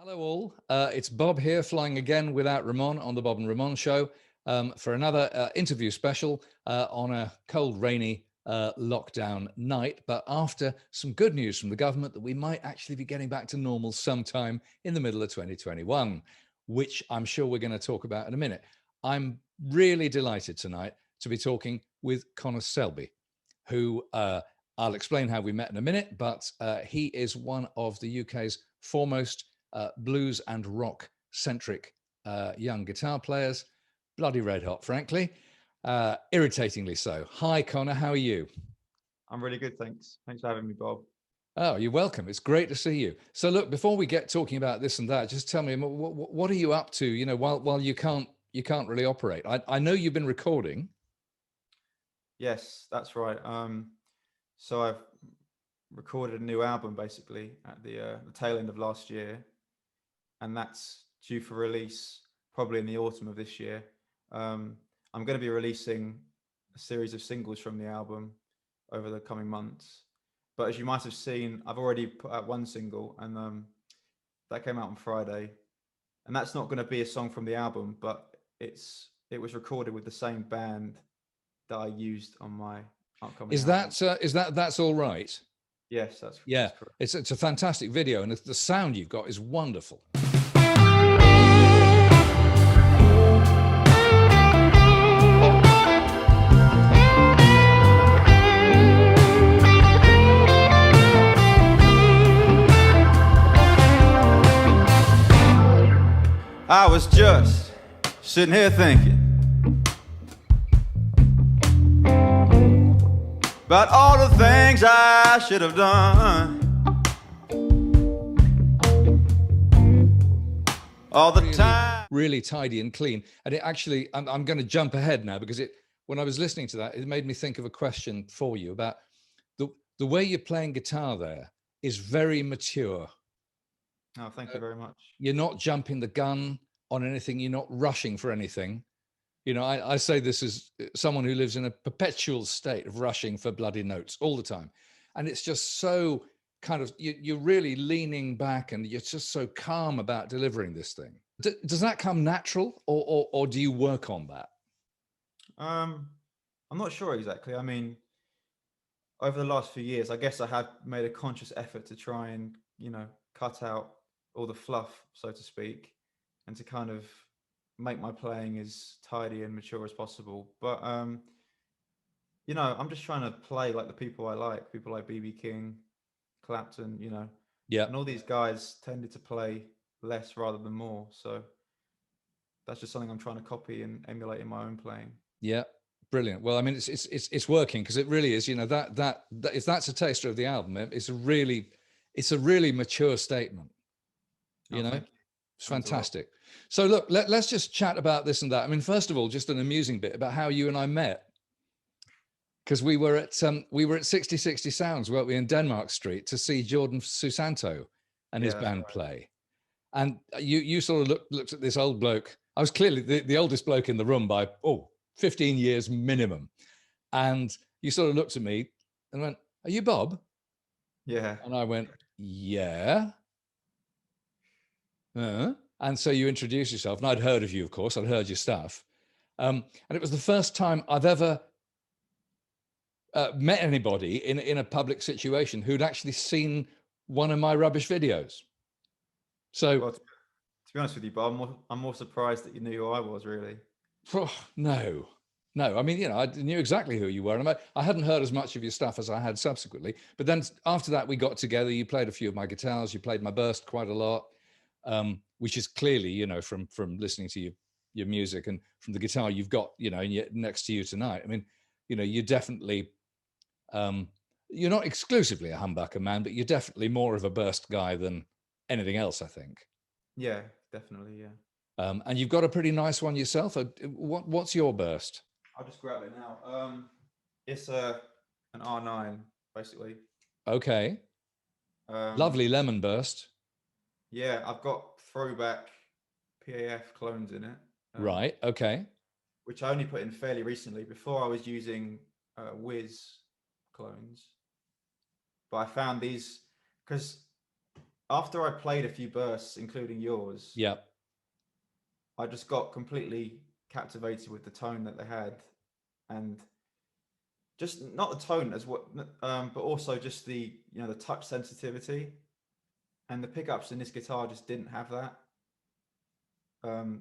Hello all, it's Bob here flying again without Ramon on the Bob and Ramon show for another interview special on a cold, rainy lockdown night, but after some good news from the government that we might actually be getting back to normal sometime in the middle of 2021, which I'm sure we're going to talk about in a minute. I'm really delighted tonight to be talking with Connor Selby, who I'll explain how we met in a minute, but he is one of the UK's foremost blues and rock centric young guitar players. Bloody red hot, frankly. Irritatingly so. Hi, Connor. How are you? I'm really good, thanks. Thanks for having me, Bob. Oh, you're welcome. It's great to see you. So, look, before we get talking about this and that, just tell me what are you up to? You know, while you can't really operate. I know you've been recording. Yes, that's right. So I've recorded a new album basically at the tail end of last year, and that's due for release probably in the autumn of this year. I'm going to be releasing a series of singles from the album over the coming months. But as you might have seen, I've already put out one single, and that came out on Friday. And that's not going to be a song from the album, but it was recorded with the same band that I used on my upcoming Is album. that's all right? Yes, Yeah, that's correct. it's a fantastic video, and the sound you've got is wonderful. I was just sitting here thinking about all the things I should have done. All the time. Really tidy and clean. And it actually, I'm going to jump ahead now because when I was listening to that, it made me think of a question for you about the way you're playing guitar there is very mature. Oh, thank you very much. You're not jumping the gun on anything. You're not rushing for anything. You know, I say this as someone who lives in a perpetual state of rushing for bloody notes all the time. And it's just so kind of, you're really leaning back and you're just so calm about delivering this thing. Does that come natural or do you work on that? Um, I'm not sure exactly. I mean, over the last few years, I guess I have made a conscious effort to try and, cut out all the fluff, so to speak, and to kind of make my playing as tidy and mature as possible. But I'm just trying to play like the people like BB King, Clapton, Yeah. and all these guys tended to play less rather than more. So that's just something I'm trying to copy and emulate in my own playing. Yeah. Brilliant. Well, I mean, it's working because it really is, if that's a taster of the album, it's a really mature statement, Oh, thank you. It's That means a lot. fantastic. So look, let's just chat about this and that. I mean, first of all, just an amusing bit about how you and I met, because we were at 6060 Sounds, weren't we, in Denmark Street to see Jordan Susanto and his Yeah, that's band right. play. And you sort of looked at this old bloke. I was clearly the oldest bloke in the room by 15 years minimum. And you sort of looked at me and went, "Are you Bob?" Yeah. And I went, "Yeah." And so you introduced yourself, and I'd heard of you, of course. I'd heard your stuff. And it was the first time I've ever met anybody in a public situation who'd actually seen one of my rubbish videos. So, Well, to be honest with you, Bob, I'm more surprised that you knew who I was, really. no, no. I mean, I knew exactly who you were. And I hadn't heard as much of your stuff as I had subsequently. But then after that, we got together. You played a few of my guitars. You played my burst quite a lot, which is clearly, from listening to your music and from the guitar you've got, next to you tonight. I mean, you definitely, you're not exclusively a humbucker man, but you're definitely more of a burst guy than anything else, I think. Yeah, definitely. Yeah. And you've got a pretty nice one yourself. What's your burst? I'll just grab it now. It's an R9, basically. Okay, Um, lovely lemon burst. yeah, I've got throwback PAF clones in it, Right. Okay. which I only put in fairly recently. Before I was using Wiz clones, but I found these because after I played a few bursts, including yours, Yeah. I just got completely captivated with the tone that they had, and just not the tone as what, but also just the the touch sensitivity, and the pickups in this guitar just didn't have that.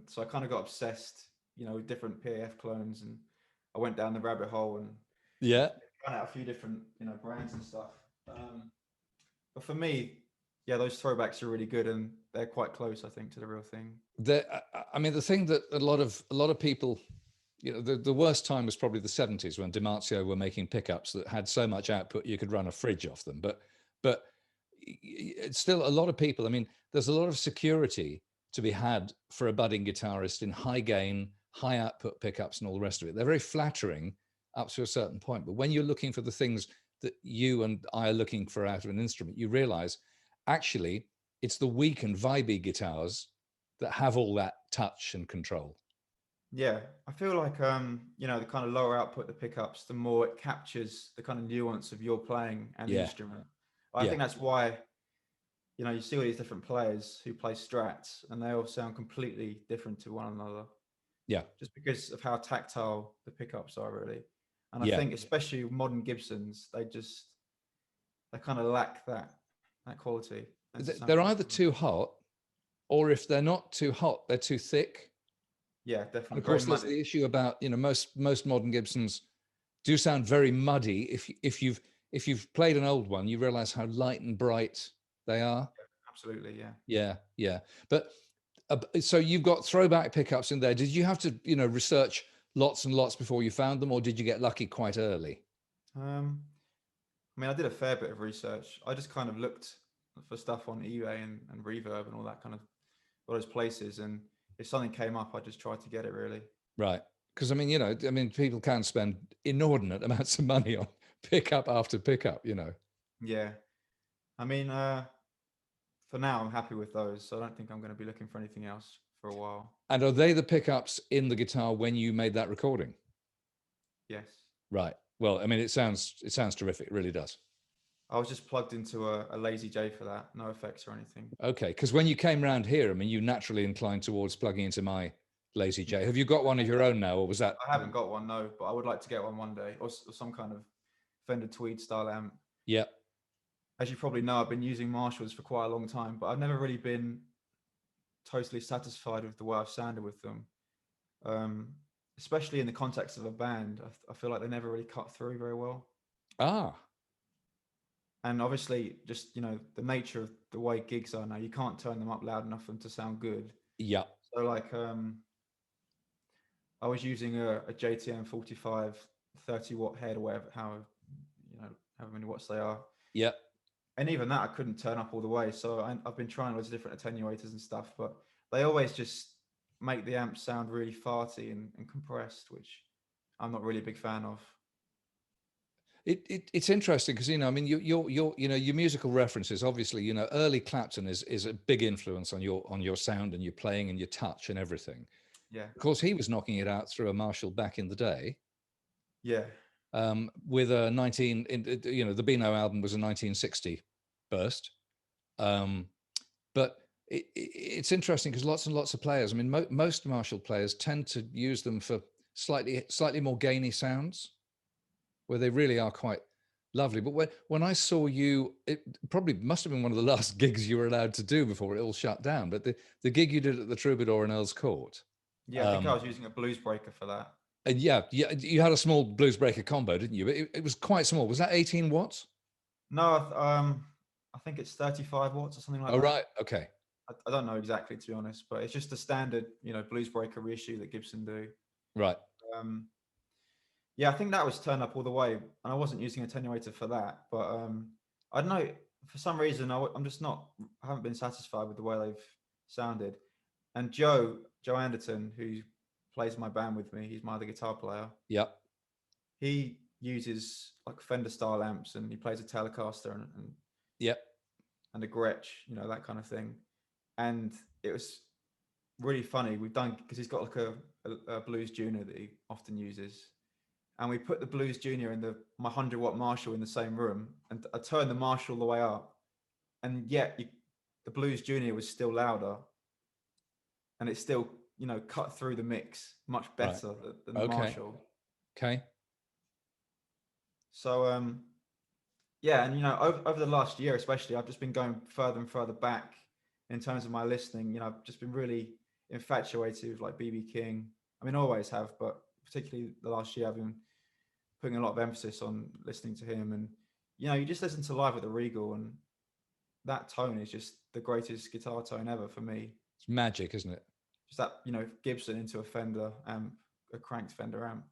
So I kind of got obsessed, with different PAF clones, and I went down the rabbit hole and Yeah. found out a few different brands and stuff. But for me, yeah, those throwbacks are really good, and they're quite close, I think, to the real thing. I mean, the thing that a lot of people, the worst time was probably the 70s when Dimarzio were making pickups that had so much output you could run a fridge off them. But it's still a lot of people. I mean, there's a lot of security to be had for a budding guitarist in high gain, high output pickups and all the rest of it. They're very flattering up to a certain point. But when you're looking for the things that you and I are looking for out of an instrument, you realize actually it's the weak and vibey guitars that have all that touch and control. Yeah, I feel like the kind of lower output the pickups, the more it captures the kind of nuance of your playing and the Yeah, instrument. I yeah, think that's why you see all these different players who play strats, and they all sound completely different to one another, yeah, just because of how tactile the pickups are, really. And I yeah. think especially modern Gibsons, they kind of lack that quality. And to sound They're quite either similar. too hot, or if they're not too hot, they're too thick. Yeah, And definitely of very course, there's muddy. the issue about most modern Gibsons do sound very muddy. If you've played an old one, you realize how light and bright they are. Absolutely, yeah. Yeah, yeah. But so you've got throwback pickups in there. Did you have to research lots and lots before you found them, or did you get lucky quite early? Um, I mean, I did a fair bit of research. I just kind of looked for stuff on eBay and Reverb and all that kind of all those places, and if something came up, I just tried to get it, really. Right. Because I mean, people can spend inordinate amounts of money on pickup after pickup. Yeah, I mean, for now, I'm happy with those, so I don't think I'm going to be looking for anything else for a while. And are they the pickups in the guitar when you made that recording? Yes, Right. Well, I mean, it sounds terrific. It really does. I was just plugged into a Lazy J for that, no effects or anything. Okay. Because when you came round here, I mean, you naturally inclined towards plugging into my Lazy J. Have you got one of your own now, or was that? I haven't got one, no, but I would like to get one day, or some kind of Fender Tweed style amp. Yeah. As you probably know, I've been using Marshalls for quite a long time, but I've never really been totally satisfied with the way I've sounded with them. Um, Especially in the context of a band, I feel like they never really cut through very well. Ah. And obviously, just the nature of the way gigs are now, you can't turn them up loud enough for them to sound good. Yeah. So like, I was using a JTM 45 30-watt head, or whatever, however many watts they are. Yeah. And even that I couldn't turn up all the way. So I've been trying loads of different attenuators and stuff, but they always just make the amp sound really farty and compressed, which I'm not really a big fan of. It's interesting because I mean your musical references, obviously, early Clapton is a big influence on your sound and your playing and your touch and everything. Yeah, Of course, he was knocking it out through a Marshall back in the day, yeah, with a the Beano album was a 1960 burst. Um, but it's interesting because lots and lots of players, I mean, most Marshall players tend to use them for slightly more gainy sounds, where they really are quite lovely. But when I saw you, it probably must have been one of the last gigs you were allowed to do before it all shut down. But the gig you did at the Troubadour in Earl's Court, yeah. I think I was using a blues breaker for that. and yeah, you had a small blues breaker combo, didn't you? But it was quite small. Was that 18 watts? No, I think it's 35 watts or something like Oh, that. right. Okay. I don't know exactly, to be honest, but it's just a standard, blues breaker reissue that Gibson do. Right. Um, yeah, I think that was turned up all the way, and I wasn't using attenuator for that. But I don't know, for some reason, I'm just not, I haven't been satisfied with the way they've sounded. And Joe Anderton, who plays my band with me, he's my other guitar player. Yep. He uses like Fender style amps, and he plays a Telecaster Yep. and a Gretsch, that kind of thing. And it was really funny. We've done, because he's got like a Blues Junior that he often uses, and we put the Blues Junior in my 100-watt Marshall in the same room, and I turned the Marshall all the way up, and yet the Blues Junior was still louder, and it still, cut through the mix much Right. better than the Okay. Marshall. Okay. So yeah, and over the last year especially, I've just been going further and further back in terms of my listening. I've just been really infatuated with like BB King. I mean, I always have, but particularly the last year, I've been putting a lot of emphasis on listening to him. And you just listen to Live at the Regal, and that tone is just the greatest guitar tone ever for me. It's magic, isn't it? Just that Gibson into a Fender amp, a cranked Fender amp.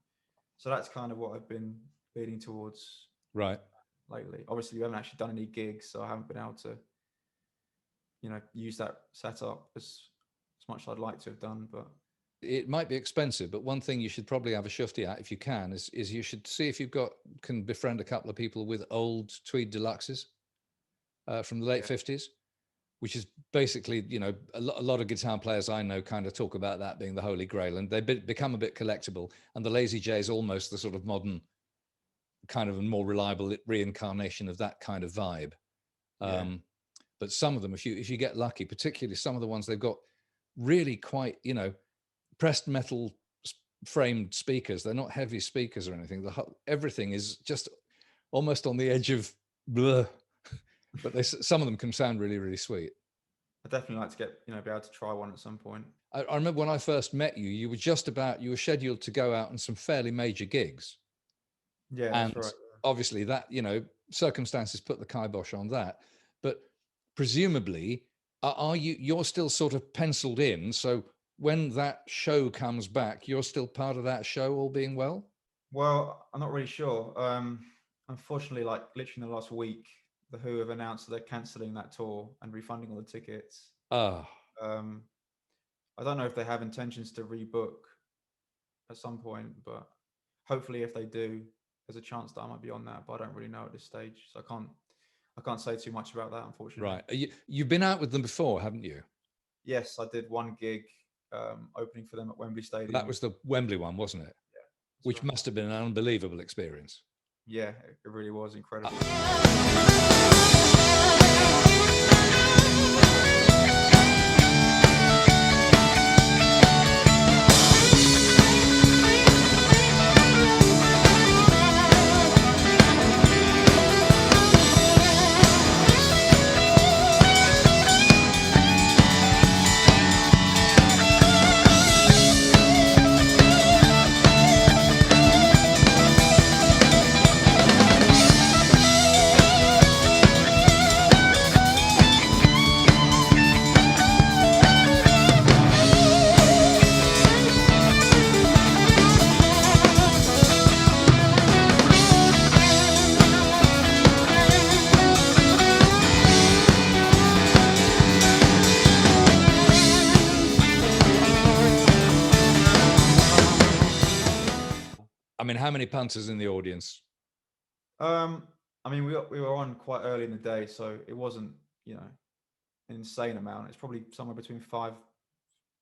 So that's kind of what I've been leading towards Right. lately. Obviously, we haven't actually done any gigs, so I haven't been able to use that setup as much as I'd like to have done. But It might be expensive, but one thing you should probably have a shufty at if you can is you should see if can befriend a couple of people with old Tweed Deluxes from the late 50s, which is basically, a lot of guitar players I know kind of talk about that being the holy grail, and they become a bit collectible. And the Lazy J is almost the sort of modern kind of a more reliable reincarnation of that kind of vibe. But some of them, if you get lucky, particularly some of the ones they've got really quite, pressed metal framed speakers. They're not heavy speakers or anything. Everything is just almost on the edge of bleh. But some of them can sound really, really sweet. I'd definitely like to get, be able to try one at some point. I remember when I first met you, you were scheduled to go out on some fairly major gigs. Yeah, and that's right. Obviously that, circumstances put the kibosh on that. But presumably, you're still sort of penciled in. So when that show comes back, you're still part of that show, all being well? Well, I'm not really sure. Unfortunately, like literally in the last week, the Who have announced that they're cancelling that tour and refunding all the tickets. Ah. I don't know if they have intentions to rebook at some point, but hopefully if they do, there's a chance that I might be on that, but I don't really know at this stage. So I can't say too much about that, unfortunately. Right. You've been out with them before, haven't you? Yes, I did one gig opening for them at Wembley Stadium. That was the Wembley one, wasn't it? Yeah. Which right. must have been an unbelievable experience. Yeah, it really was incredible. I mean, how many punters in the audience? I mean, we were on quite early in the day, so it wasn't, an insane amount. It's probably somewhere between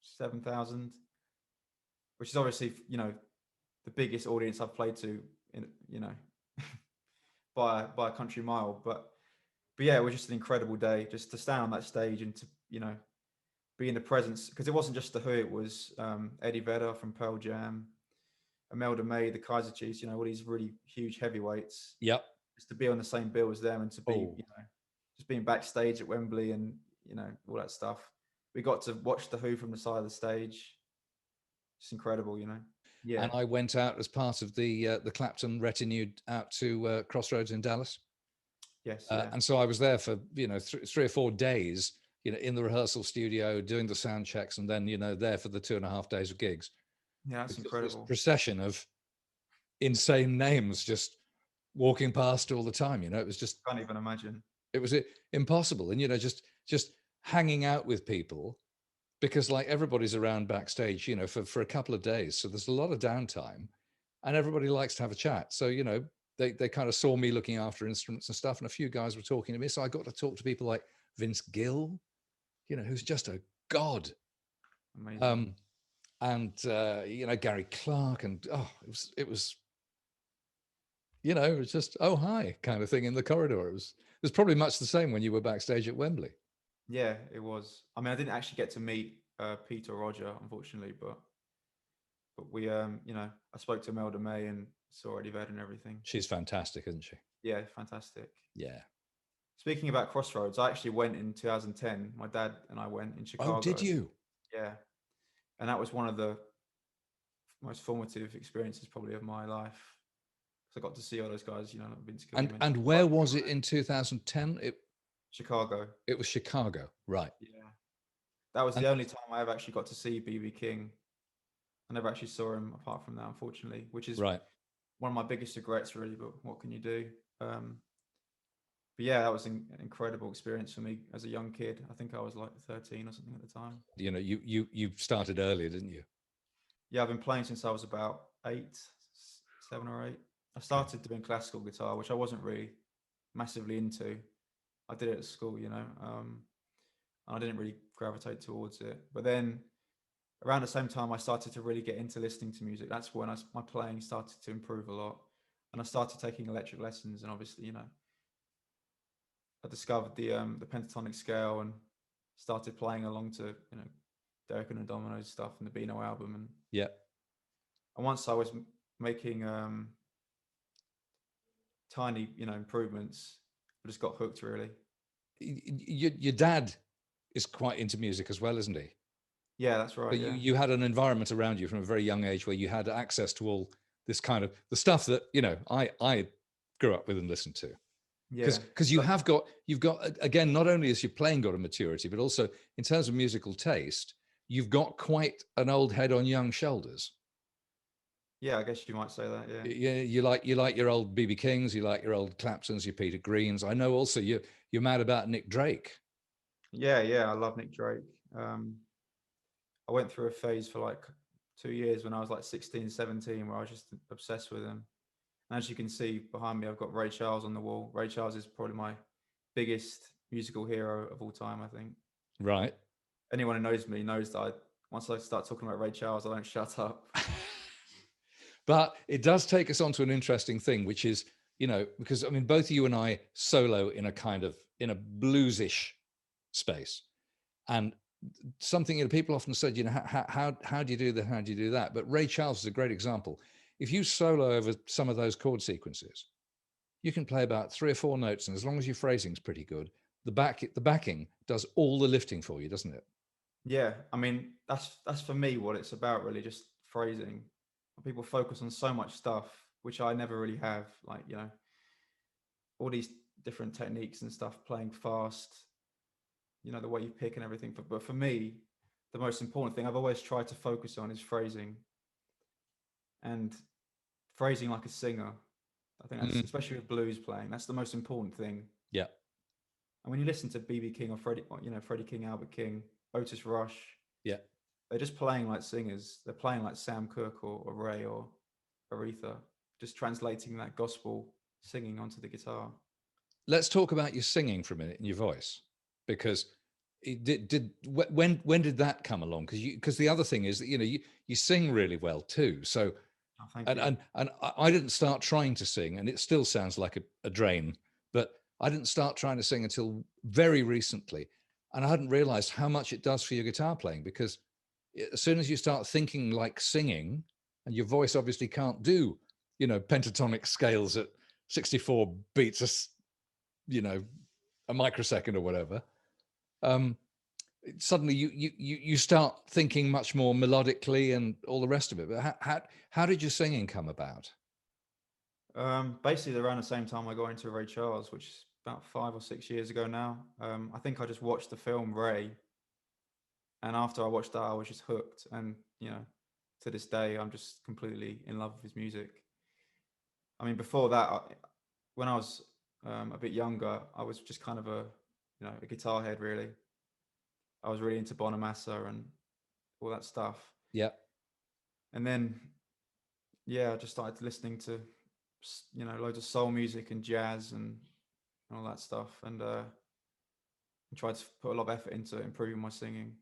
7,000, which is obviously, the biggest audience I've played to in, by a country mile. But yeah, it was just an incredible day just to stand on that stage and to, be in the presence, because it wasn't just the Who, it was Eddie Vedder from Pearl Jam, Imelda May, the Kaiser Chiefs, all these really huge heavyweights. Yep. Just to be on the same bill as them and to be, just being backstage at Wembley and, all that stuff. We got to watch the Who from the side of the stage. It's incredible, Yeah. And I went out as part of the Clapton retinue out to Crossroads in Dallas. Yes. Yeah. And so I was there for, 3 or 4 days, in the rehearsal studio, doing the sound checks, and then, there for the 2.5 days of gigs. Yeah, that's incredible. This procession of insane names just walking past all the time, it was just, can't even imagine. It was impossible. And, just hanging out with people, because like everybody's around backstage, for a couple of days. So there's a lot of downtime and everybody likes to have a chat. So, they kind of saw me looking after instruments and stuff. And a few guys were talking to me. So I got to talk to people like Vince Gill, who's just a god. Amazing. And Gary Clark, and it was just, oh hi kind of thing in the corridor. It was probably much the same when you were backstage at Wembley. Yeah, it was. I mean, I didn't actually get to meet Peter or Roger, unfortunately, but we, I spoke to Melda May and saw Eddie Vedder and everything. She's fantastic, isn't she? Yeah, fantastic. Yeah. Speaking about Crossroads, I actually went in 2010. My dad and I went in Oh, did Chicago. you? Yeah, and that was one of the most formative experiences probably of my life. So I got to see all those guys, I've been to And many. and where was it in 2010? Chicago. It was Chicago, right? Yeah, that was And the only time I ever actually got to see BB King. I never actually saw him apart from that, unfortunately, which is right. one of my biggest regrets, really. But what can you do? Um, but yeah, that was an incredible experience for me as a young kid. I think I was like 13 or something at the time. You started earlier, didn't you? Yeah, I've been playing since I was about 7 or 8. I Okay. started doing classical guitar, which I wasn't really massively into. I did it at school, and I didn't really gravitate towards it. But then around the same time, I started to really get into listening to music. That's when my playing started to improve a lot, and I started taking electric lessons. And obviously, I discovered the pentatonic scale and started playing along to Derek and the Dominoes stuff and the Beano album. Yeah. And once I was making tiny improvements, I just got hooked really. Your dad is quite into music as well, isn't he? Yeah, that's So right. you Yeah, you had an environment around you from a very young age where you had access to all this kind of the stuff that I grew up with and listened to. yeah, Because you've got again, not only is your playing got a maturity, but also in terms of musical taste, you've got quite an old head on young shoulders. yeah. I guess you might say that. Yeah, You like your old BB Kings, you like your old Claptons, your Peter Greens. I know also you're mad about Nick Drake. yeah, yeah. I love Nick Drake. I went through a phase for like 2 years when I was like 16, 17, where I was just obsessed with him. And as you can see behind me, I've got Ray Charles on the wall. Ray Charles is probably my biggest musical hero of all time, I think. Right. Anyone who knows me knows that once I start talking about Ray Charles, I don't shut up. But it does take us on to an interesting thing, which is, because I mean, both you and I solo in a bluesish space. And something people often said, how do you do that? How do you do that? But Ray Charles is a great example. If you solo over some of those chord sequences, you can play about 3 or 4 notes, and as long as your phrasing's pretty good, the backing does all the lifting for you, doesn't it? Yeah, I mean that's for me what it's about, really, just phrasing. People focus on so much stuff, which I never really have, like all these different techniques and stuff, playing fast, the way you pick and everything. But for me, the most important thing I've always tried to focus on is phrasing, and phrasing like a singer. I think that's, Mm, especially with blues playing, that's the most important thing. yeah, And when you listen to BB King or Freddie King, Albert King, Otis Rush, yeah. they're just playing like singers. They're playing like Sam Cooke or Ray or Aretha, just translating that gospel singing onto the guitar. Let's talk about your singing for a minute and your voice, because when did that come along? Because the other thing is that you sing really well too. So Oh, thank and you. and and I didn't start trying to sing, and it still sounds like a drain. But I didn't start trying to sing until very recently, and I hadn't realised how much it does for your guitar playing. Because as soon as you start thinking like singing, and your voice obviously can't do, pentatonic scales at 64 beats a microsecond or whatever. Um, Suddenly you start thinking much more melodically and all the rest of it. But how did your singing come about? Basically, around the same time I got into Ray Charles, which is about 5 or 6 years ago now. I think I just watched the film Ray, and after I watched that, I was just hooked. And to this day, I'm just completely in love with his music. I mean, before that, when I was a bit younger, I was just kind of a guitar head, really. I was really into Bonamassa and all that stuff. Yeah. And then, yeah, I just started listening to, loads of soul music and jazz and all that stuff. And tried to put a lot of effort into improving my singing.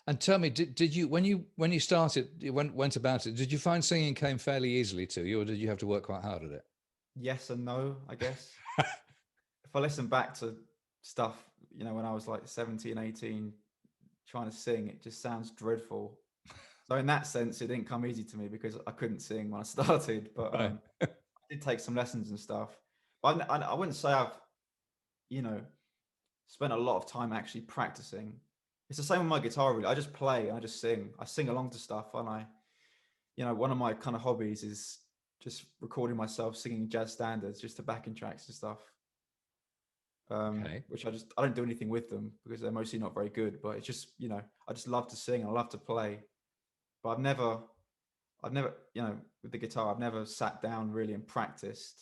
And tell me, did you when you started, you went about it, did you find singing came fairly easily to you, or did you have to work quite hard at it? Yes and no, I guess. If I listen back to stuff, you know, when I was like 17, 18, trying to sing, it just sounds dreadful. So in that sense, it didn't come easy to me because I couldn't sing when I started. But Right. I did take some lessons and stuff. But I wouldn't say I've, you know, spent a lot of time actually practicing. It's the same with my guitar, really. I just play, I just sing. I sing along to stuff, and you know, one of my kind of hobbies is just recording myself singing jazz standards, just to backing tracks and stuff. Okay. Which I don't do anything with them because they're mostly not very good. But it's just, you know, I just love to sing. I love to play. But I've never, you know, with the guitar, I've never sat down really and practiced,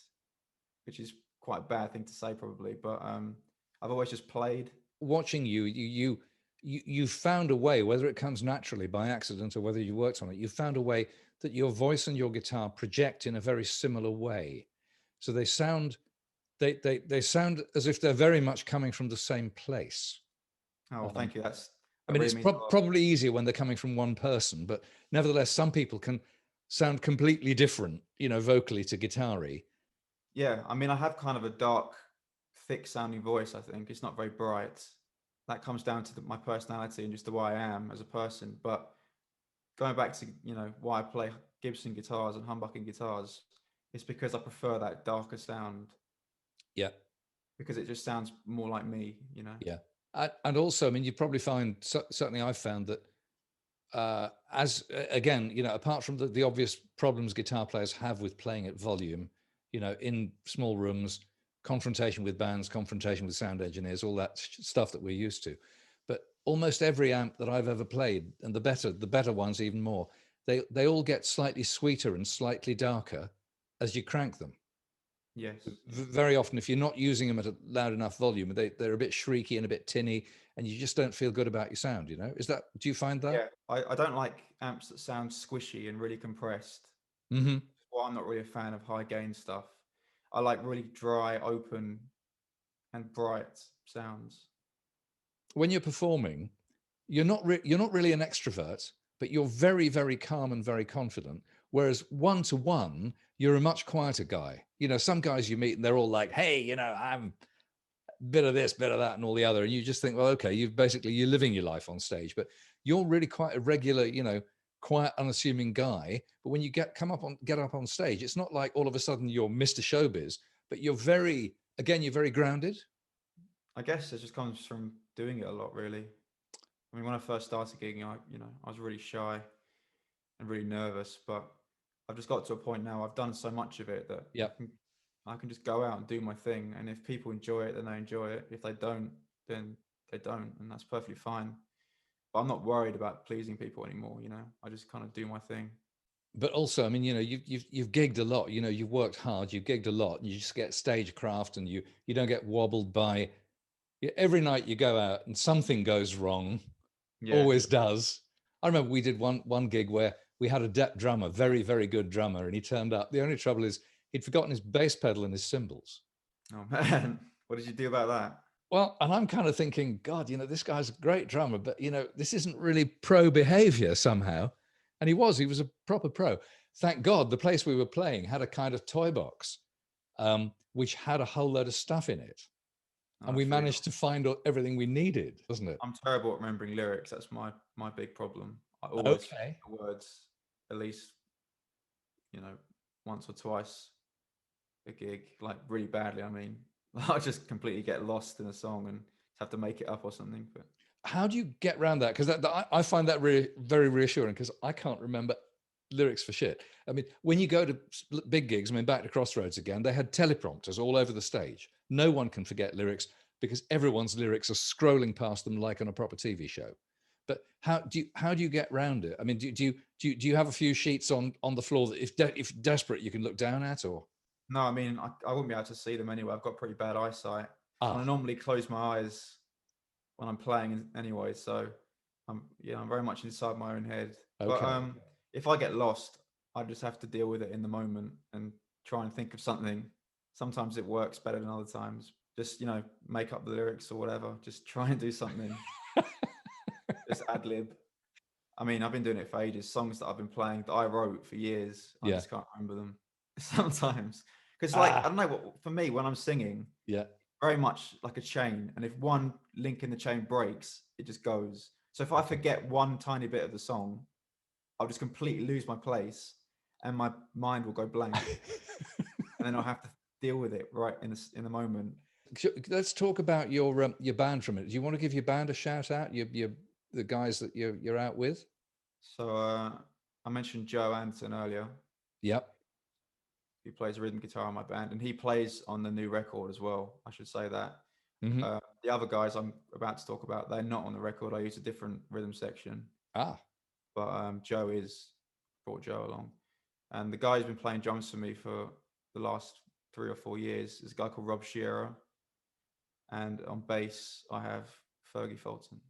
which is quite a bad thing to say probably. But I've always just played. Watching you found a way, whether it comes naturally by accident or whether you worked on it, you found a way that your voice and your guitar project in a very similar way. So they sound as if they're very much coming from the same place. Oh, Um, thank you. I That mean, really it's means a lot. probably easier when they're coming from one person, but nevertheless, some people can sound completely different, you know, vocally to guitar-y. Yeah, I mean, I have kind of a dark, thick sounding voice, I think. It's not very bright. That comes down to my personality and just the way I am as a person. But going back to, you know, why I play Gibson guitars and humbucking guitars, it's because I prefer that darker sound Yeah, because it just sounds more like me, you know. yeah. And also, I mean, you probably find, certainly I've found that again, you know, apart from the obvious problems guitar players have with playing at volume, you know, in small rooms, confrontation with bands, confrontation with sound engineers, all that stuff that we're used to. But almost every amp that I've ever played, and the better ones even more, they all get slightly sweeter and slightly darker as you crank them. Yes. Yeah. Very often, if you're not using them at a loud enough volume, they're a bit shrieky and a bit tinny, and you just don't feel good about your sound. You know, do you find that? Yeah. I don't like amps that sound squishy and really compressed. Mm-hmm. Well, I'm not really a fan of high gain stuff. I like really dry, open, and bright sounds. When you're performing, you're not really an extrovert, but you're very, very calm and very confident. Whereas one to one, you're a much quieter guy. You know, some guys you meet and they're all like, "Hey, you know, I'm bit of this, bit of that, and all the other," and you just think, "Well, okay, you're living your life on stage." But you're really quite a regular, you know, quiet, unassuming guy. But when you get up on stage, it's not like all of a sudden you're Mr. Showbiz, but you're very grounded. I guess it just comes from doing it a lot, really. I mean, when I first started gigging, I was really shy and really nervous, but I've just got to a point now. I've done so much of it that Yeah. I can just go out and do my thing. And if people enjoy it, then they enjoy it. If they don't, then they don't, and that's perfectly fine. But I'm not worried about pleasing people anymore. You know, I just kind of do my thing. But also, I mean, you know, you've gigged a lot. You know, you've worked hard. You've gigged a lot, and you just get stagecraft, and you don't get wobbled by every night you go out and something goes wrong. Yeah. Always does. I remember we did one gig where we had a drummer, very very good drummer, and he turned up. The only trouble is he'd forgotten his bass pedal and his cymbals. Oh man, what did you do about that? Well, and I'm kind of thinking, God, you know, this guy's a great drummer, but you know, this isn't really pro behavior somehow. And he was a proper pro. Thank God the place we were playing had a kind of toy box, which had a whole load of stuff in it. Oh, And we that's really managed to find everything we needed, wasn't it? I'm terrible at remembering lyrics. That's my big problem. I always forget Okay. the words at least, you know, once or twice a gig, like really badly. I mean, I'll just completely get lost in a song and have to make it up or something. But How do you get around that? Because I find that really very reassuring because I can't remember lyrics for shit. I mean, when you go to big gigs, I mean, back to Crossroads again, they had teleprompters all over the stage. No one can forget lyrics because everyone's lyrics are scrolling past them like on a proper TV show. But how do you get around it? I mean, do you have a few sheets on the floor that if desperate you can look down at or no, I mean, I wouldn't be able to see them anyway. I've got pretty bad eyesight, and I ah normally close my eyes when I'm playing anyway. So I'm very much inside my own head. But okay. if I get lost, I just have to deal with it in the moment and try and think of something. Sometimes it works better than other times. Just, you know, make up the lyrics or whatever. Just try and do something. Just ad lib. I mean, I've been doing it for ages. Songs that I've been playing that I wrote for years, I Yeah. just can't remember them sometimes. Because, like, I Ah don't know, what for me when I'm singing, yeah. very much like a chain, and if one link in the chain breaks, it just goes. So if I Okay. forget one tiny bit of the song, I'll just completely lose my place, and my mind will go blank, and then I'll have to deal with it right in the moment. Let's talk about your band for a minute. Do you want to give your band a shout out? Your the guys that you're out with? So I mentioned Joe Anton earlier, Yep. who plays rhythm guitar in my band, and he plays on the new record as well. I should say that. Hmm. The other guys I'm about to talk about, they're not on the record. I use a different rhythm section, Ah, but Joe is brought Joe along, and the guy who's been playing drums for me for the last 3 or 4 years is a guy called Rob Shearer, and on bass I have Fergie Fulton.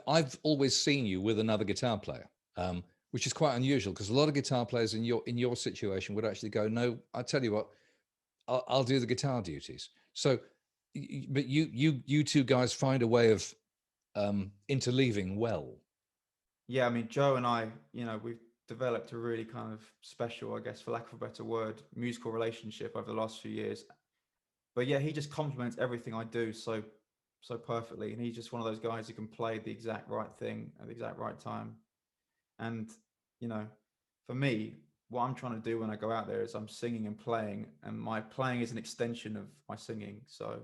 I've always seen you with another guitar player, which is quite unusual because a lot of guitar players in your situation would actually go, no, I tell you what, I'll do the guitar duties. So, but you two guys find a way of interleaving well. Yeah, I mean Joe and I, we've developed a really kind of special, I guess, for lack of a better word, musical relationship over the last few years. But yeah, he just complements everything I do so perfectly, and he's just one of those guys who can play the exact right thing at the exact right time. And you know, for me, what I'm trying to do when I go out there is I'm singing and playing, and my playing is an extension of my singing. So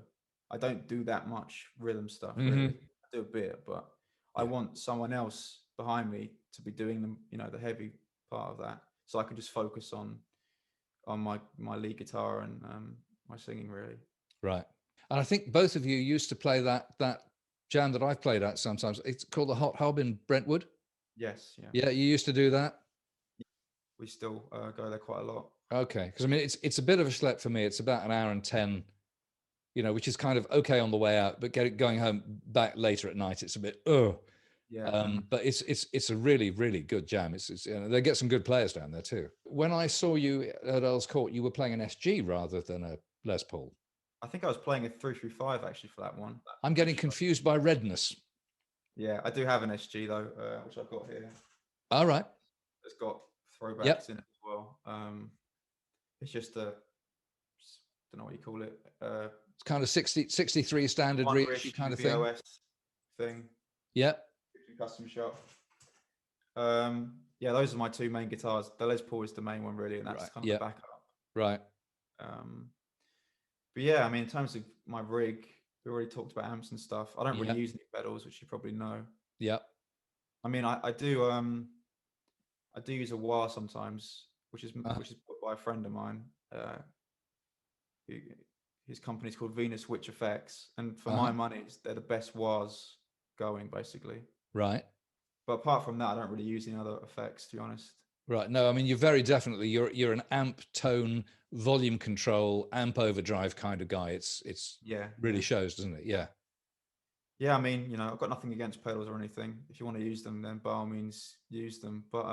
I don't do that much rhythm stuff really. Hmm. I do a bit, but I Yeah. want someone else behind me to be doing the heavy part of that, so I can just focus on my lead guitar and my singing really. Right. And I think both of you used to play that jam that I've played at sometimes. It's called the Hot Hob in Brentwood. Yes, yeah. Yeah, you used to do that. We still go there quite a lot. Okay, because I mean it's a bit of a schlep for me. It's about an hour and 10, which is kind of okay on the way out, but going home back later at night, it's a bit Yeah. but it's a really really good jam. It's they get some good players down there too. When I saw you at Earl's Court, you were playing an SG rather than a Les Paul. I think I was playing a 335 actually for that one. I'm getting Actually, confused by redness. yeah, I do have an SG though, which I've got here. All right. It's got Yep. throwbacks in it as well. It's just a, don't know what you call it, It's kind of 63 standard one reissue reissue kind of thing. VOS thing, Yep. custom shop. Yeah, those are my two main guitars. The Les Paul is the main one really, and that's Right. kind of the Yep. backup. Right. Um, but yeah, I mean, in terms of my rig, we already talked about amps and stuff. I don't really Yep. use any pedals, which you probably know. Yep. I mean, I do use a wah sometimes, Uh, which is put by a friend of mine. Who, his company's called Venus Witch Effects, and for my uh-huh. money, they're the best wahs going, basically. Right. But apart from that, I don't really use any other effects, to be honest. Right. No, I mean you're very definitely you're an amp tone volume control amp overdrive kind of guy. It's Yeah, really yeah, shows, doesn't it? Yeah. yeah. I mean, I've got nothing against pedals or anything. If you want to use them, then by all means use them. But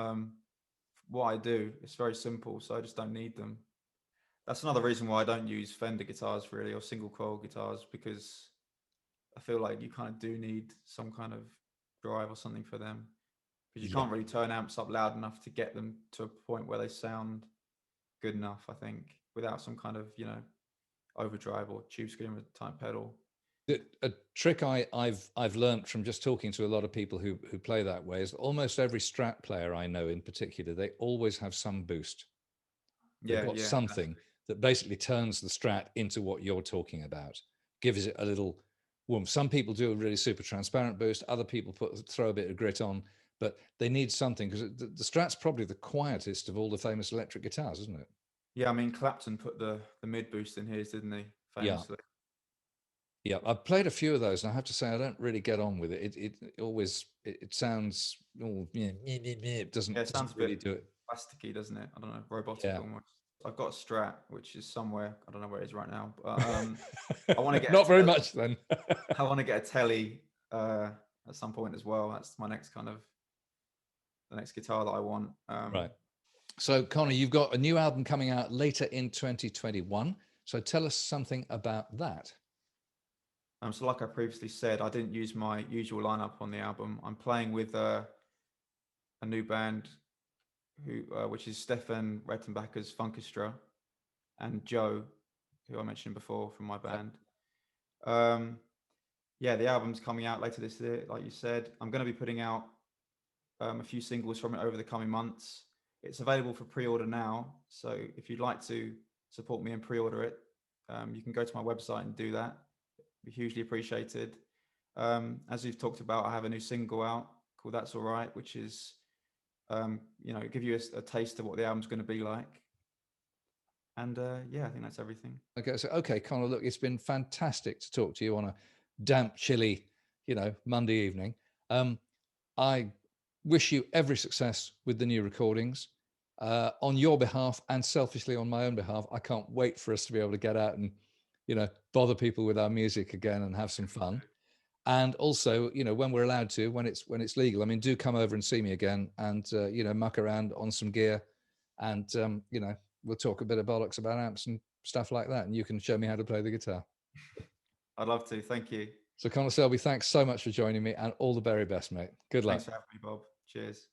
what I do, it's very simple, so I just don't need them. That's another reason why I don't use Fender guitars really, or single coil guitars, because I feel like you kind of do need some kind of drive or something for them, because you Yeah. can't really turn amps up loud enough to get them to a point where they sound good enough, I think, without some kind of, overdrive or tube screamer type pedal. A trick I've learned from just talking to a lot of people who play that way is almost every Strat player I know in particular, they always have some boost. They've Yeah, got yeah, something that basically turns the Strat into what you're talking about, gives it a little warmth. Some people do a really super transparent boost. Other people throw a bit of grit on, but they need something because the Strat's probably the quietest of all the famous electric guitars, isn't it? yeah. I mean, Clapton put the mid boost in his, didn't he? Yeah. Famously. Yeah, I've played a few of those, and I have to say I don't really get on with it. It always it sounds yeah, it Yeah, doesn't it sounds a really bit do it. plasticky, doesn't it? I don't know, robotic Yeah. almost. I've got a Strat, which is somewhere. I don't know where it is right now, but I want to get Not a very telly. much then. I want to get a telly at some point as well. That's my next kind of the next guitar that I want. Right. So, Connor, you've got a new album coming out later in 2021. So, tell us something about that. So like I previously said, I didn't use my usual lineup on the album. I'm playing with a new band which is Stefan Rettenbacher's Funkestra and Joe, who I mentioned before from my Yep. band. Yeah, the album's coming out later this year, like you said. I'm going to be putting out a few singles from it over the coming months. It's available for pre-order now, so if you'd like to support me and pre-order it, you can go to my website and do that. It'd be hugely appreciated. As we've talked about, I have a new single out called "That's All Right," which is, give you a taste of what the album's going to be like. And yeah, I think that's everything. Okay, Connor, look, it's been fantastic to talk to you on a damp, chilly, Monday evening. I wish you every success with the new recordings. On your behalf and selfishly on my own behalf, I can't wait for us to be able to get out and, bother people with our music again and have some fun. And also, when we're allowed to, when it's legal, I mean, do come over and see me again and, muck around on some gear and, we'll talk a bit of bollocks about amps and stuff like that. And you can show me how to play the guitar. I'd love to. Thank you. So Connor Selby, thanks so much for joining me and all the very best, mate. Good luck. Thanks for having me, Bob. Cheers.